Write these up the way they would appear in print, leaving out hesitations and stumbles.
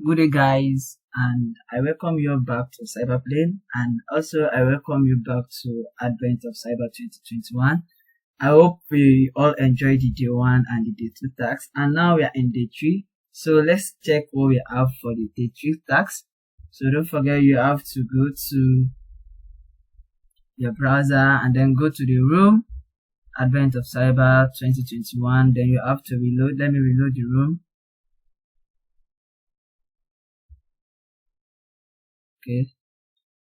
Good day, guys, and I welcome you back to Cyberplane, and also I welcome you back to Advent of Cyber 2021. I hope we all enjoyed the day 1 and the day 2 tasks, and now we are in day 3. So let's check what we have for the day 3 tasks. So don't forget you have to go to your browser and then go to the room, Advent of Cyber 2021. Then you have to reload. Let me reload the room. Okay,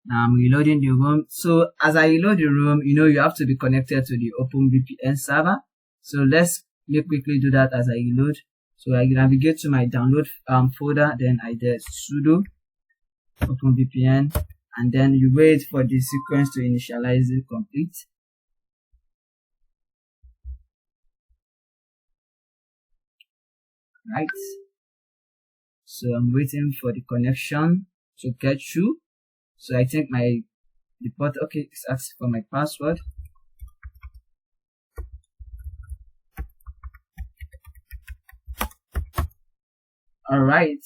now I'm reloading the room. So as I reload the room, you have to be connected to the OpenVPN server. So let's quickly do that as I reload. So I navigate to my download folder, then I do sudo OpenVPN, and then you wait for the sequence to initialize it complete. Right. So I'm waiting for the connection to get through. So I think the port, okay, it's asking for my password. Alright,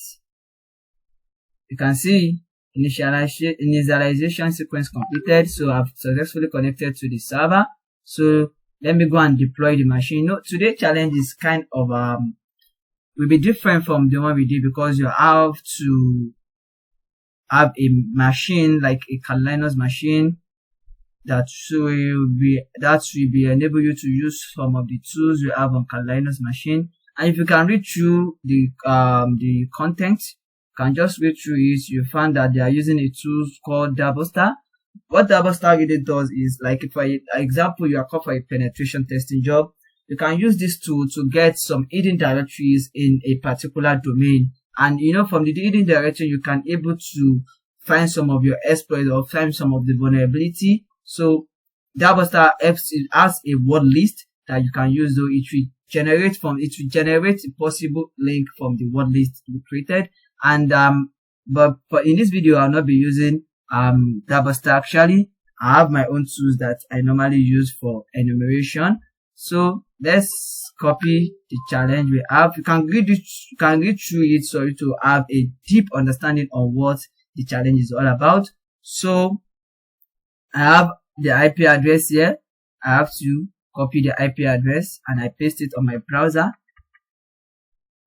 you can see initialization sequence completed. So I've successfully connected to the server. So let me go and deploy the machine. Today's challenge is kind of will be different from the one we did, because you have to have a machine like a Linux machine that will be enable you to use some of the tools you have on Linux machine. And if you can read through the content, you can just read through it. You find that they are using a tool called Flexbuster. What Flexbuster really does is, like, if, for example, you are called for a penetration testing job, you can use this tool to get some hidden directories in a particular domain. And from the hidden directory, you can able to find some of your exploits or find some of the vulnerability. So Flexbuster has a word list that you can use. So it will generate a possible link from the word list you created. And but in this video, I'll not be using Flexbuster. Actually, I have my own tools that I normally use for enumeration. So let's copy the challenge we have. You can read through it so you to have a deep understanding of what the challenge is all about. So I have the IP address here. I have to copy the IP address and I paste it on my browser.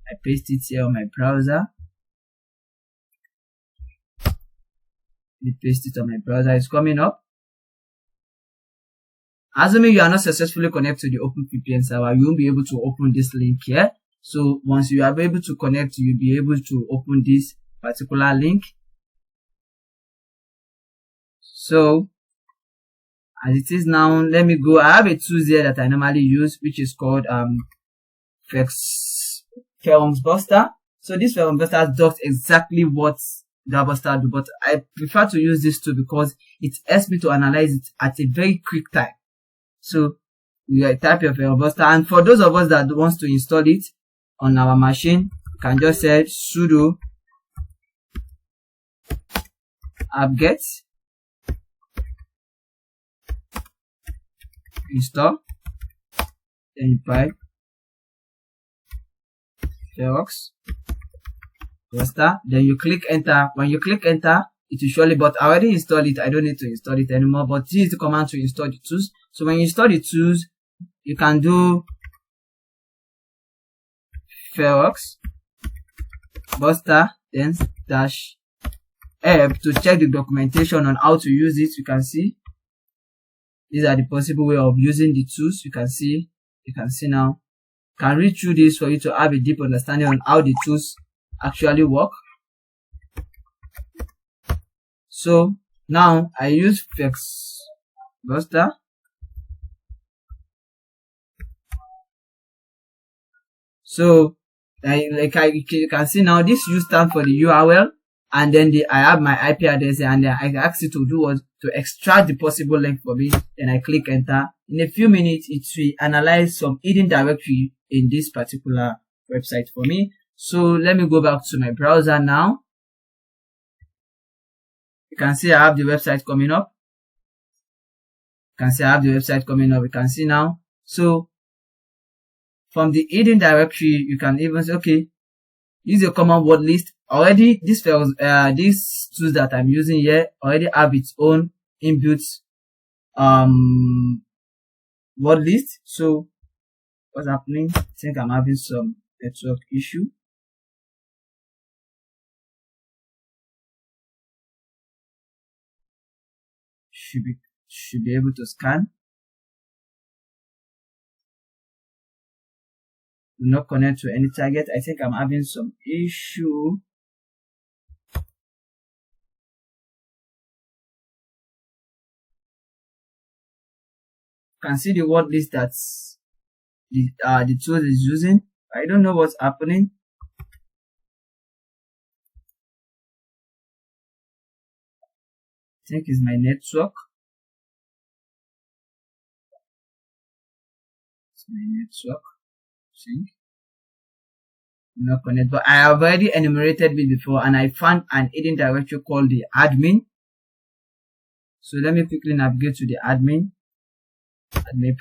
I paste it here on my browser. Paste it on my browser. It's coming up. Assuming you are not successfully connected to the OpenVPN server, you won't be able to open this link here. So once you are able to connect, you'll be able to open this particular link. So as it is now, let me go. I have a tool here that I normally use, which is called Flexbuster. So this Flexbuster does exactly what Flexbuster do, but I prefer to use this tool because it helps me to analyze it at a very quick time. So you type your Flexbuster, and for those of us that wants to install it on our machine, you can just say sudo apt-get install, then you type Flexbuster, then you click enter. When you click enter, it will surely, but I already installed it, I don't need to install it anymore. But this is the command to install the tools. So when you install the tools, you can do Flexbuster then -help to check the documentation on how to use it. You can see these are the possible way of using the tools. You can see now. You can read through this for you to have a deep understanding on how the tools actually work. So now I use Flexbuster. So you can see now, this U stands for the URL, and then I have my IP address, and then I ask it to do what, to extract the possible link for me. Then I click enter. In a few minutes, it will analyze some hidden directory in this particular website for me. So let me go back to my browser now. You can see I have the website coming up. You can see now. So from the hidden directory, you can even say, okay, use a common word list. Already these tools that I'm using here already have its own inbuilt word list. So what's happening? I think I'm having some network issue. Should be able to scan. Do not connect to any target. I think I'm having some issue. You can see the word list that's the tool is using. I don't know what's happening. I think it's my network. It's my network. See? Not connect, but I have already enumerated it before, and I found an hidden directory called the admin. So let me quickly navigate to the admin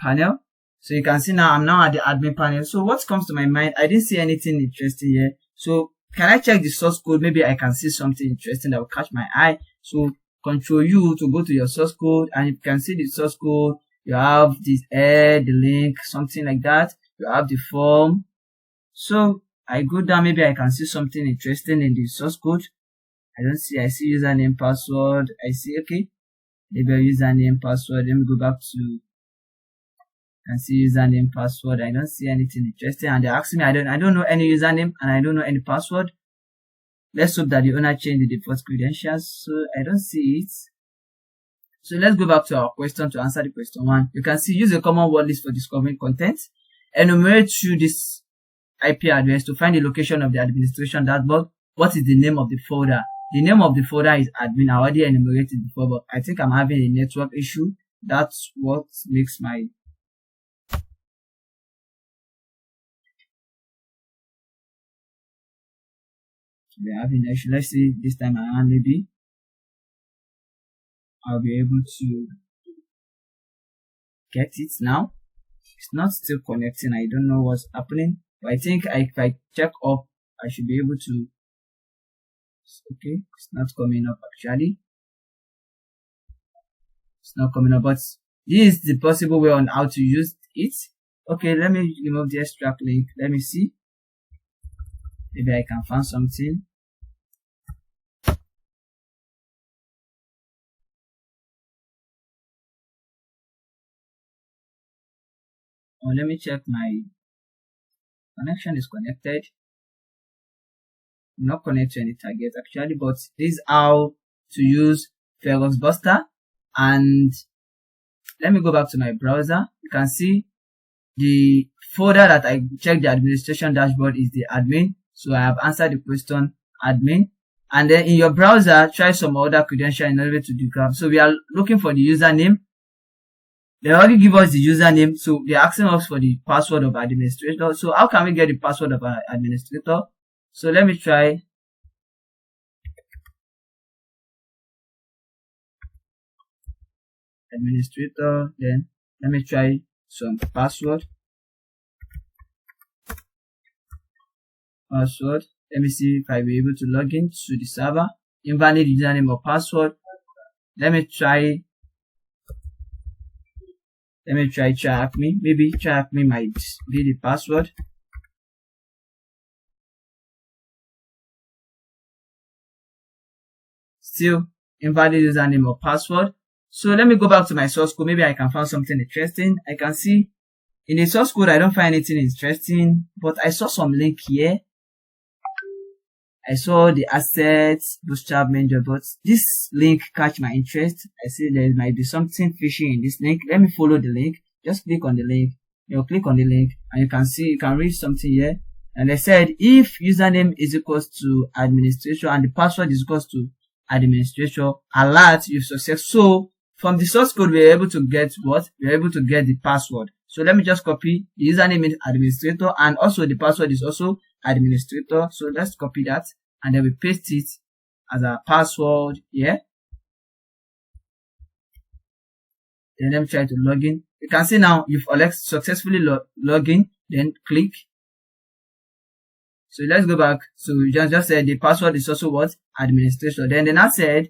panel. So you can see now I'm now at the admin panel. So what comes to my mind? I didn't see anything interesting here. So can I check the source code? Maybe I can see something interesting that will catch my eye. So Control U to go to your source code, and you can see the source code. You have this the link, something like that. You have the form. So I go down, maybe I can see something interesting in the source code. I see username, password. I see, okay, maybe username, password. Let me go back to, and see username, password. I don't see anything interesting, and they're asking me, I don't know any username, and I don't know any password. Let's hope that the owner changed the default credentials. So I don't see it. So let's go back to our question to answer the question 1. You can see use a common word list for discovering content. Enumerate through this IP address to find the location of the administration dashboard. What is the name of the folder? The name of the folder is admin. I already enumerated before, but I think I'm having a network issue. That's what makes my we're having an issue. Let's see this time around, maybe I'll be able to get it now. It's not still connecting. I don't know what's happening, but I think if I check up, I should be able to. Okay, it's not coming up actually. It's not coming up, but this is the possible way on how to use it. Okay, let me remove the extract link. Let me see. Maybe I can find something. Oh, let me check my connection is connected. I'm not connected to any target actually, but this is how to use Flexbuster. And let me go back to my browser. You can see the folder that I checked the administration dashboard is the admin. So I have answered the question admin. And then in your browser, try some other credential in order to do graph. So we are looking for the username. They already give us the username. So they're asking us for the password of administrator. So how can we get the password of our administrator? So let me try. Administrator. Then let me try some password. Let me see if I'll be able to log in to the server. Invalid username or password. Let me try TryAcme. Maybe TryAcme might be the password. Still invalid username or password. So let me go back to my source code. Maybe I can find something interesting. I can see in the source code I don't find anything interesting, but I saw some link here. I saw the assets, bootstrap manager, but this link catch my interest. I see there might be something fishy in this link. Let me follow the link. Just click on the link. You click on the link and you can see, you can read something here. And they said if username is equals to administrator and the password is equals to administrator, alert, you've success. So from the source code, we're able to get what? We're able to get the password. So let me just copy the username is administrator and also the password is also administrator. So let's copy that and then we paste it as a password here. Then let me try to log in. You can see now you've successfully logged in. Then click. So let's go back. So we just said the password is also what? Administrator. Then they now said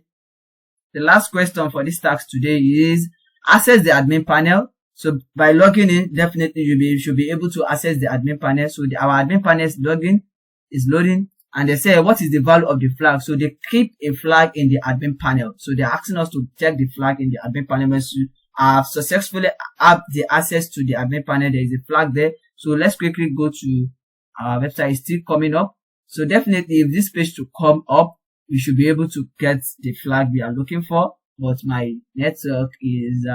the last question for this task today is access the admin panel. So by logging in, definitely you should be able to access the admin panel. So our admin panel is loading, and they say what is the value of the flag. So they keep a flag in the admin panel. So they're asking us to check the flag in the admin panel. Once you have successfully have the access to the admin panel, there is a flag there. So let's quickly go to our website. It's still coming up. So definitely if this page to come up, we should be able to get the flag we are looking for. But my network is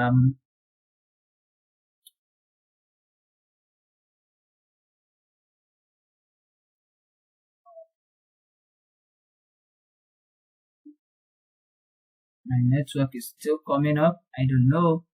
still coming up. I don't know.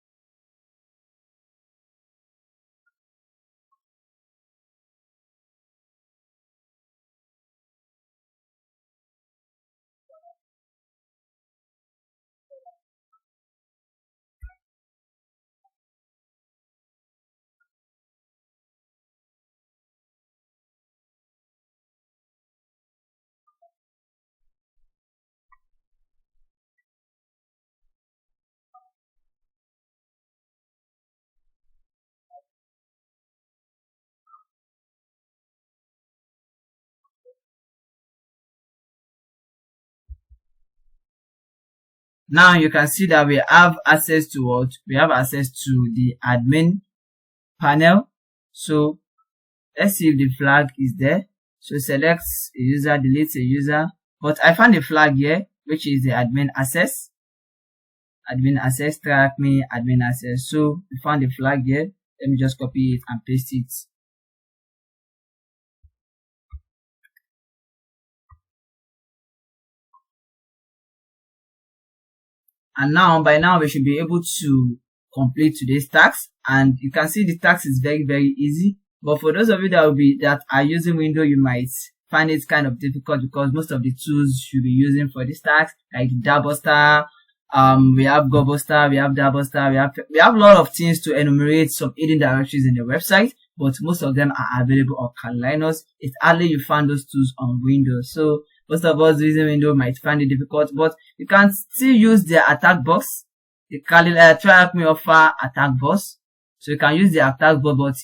Now you can see that we have access to what? We have access to the admin panel. So let's see if the flag is there. So select a user, delete a user. But I found the flag here, which is the admin access. Admin access, track me, admin access. So we found the flag here. Let me just copy it and paste it. And now, by now, we should be able to complete today's task. And you can see the task is very, very easy. But for those of you that are using Windows, you might find it kind of difficult because most of the tools you'll be using for this task, like Flexbuster, we have GoBuster, we have Flexbuster, we have a lot of things to enumerate some hidden directories in the website, but most of them are available on Kali Linux. It's hardly you find those tools on Windows. So most of us using Windows might find it difficult, but you can still use the attack box. The Kali Track Me offer attack box. So you can use the attack box, but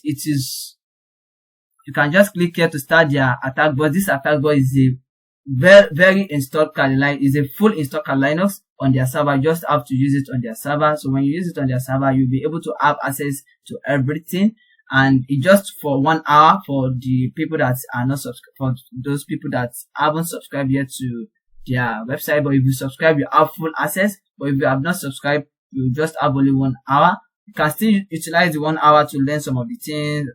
you can just click here to start their attack box. This attack box is a very installed Kali Linux, is a full installed Kali Linux on their server. You just have to use it on their server. So when you use it on their server, you'll be able to have access to everything. And it just for 1 hour for the people that are not subscribed, for those people that haven't subscribed yet to their website. But if you subscribe, you have full access. But if you have not subscribed, you just have only 1 hour. You can still utilize the 1 hour to learn some of the things,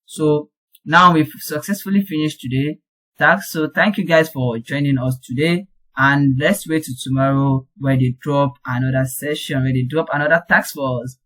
So now we've successfully finished today's task. So thank you guys for joining us today. And let's wait till tomorrow where they drop another session, where they drop another task for us.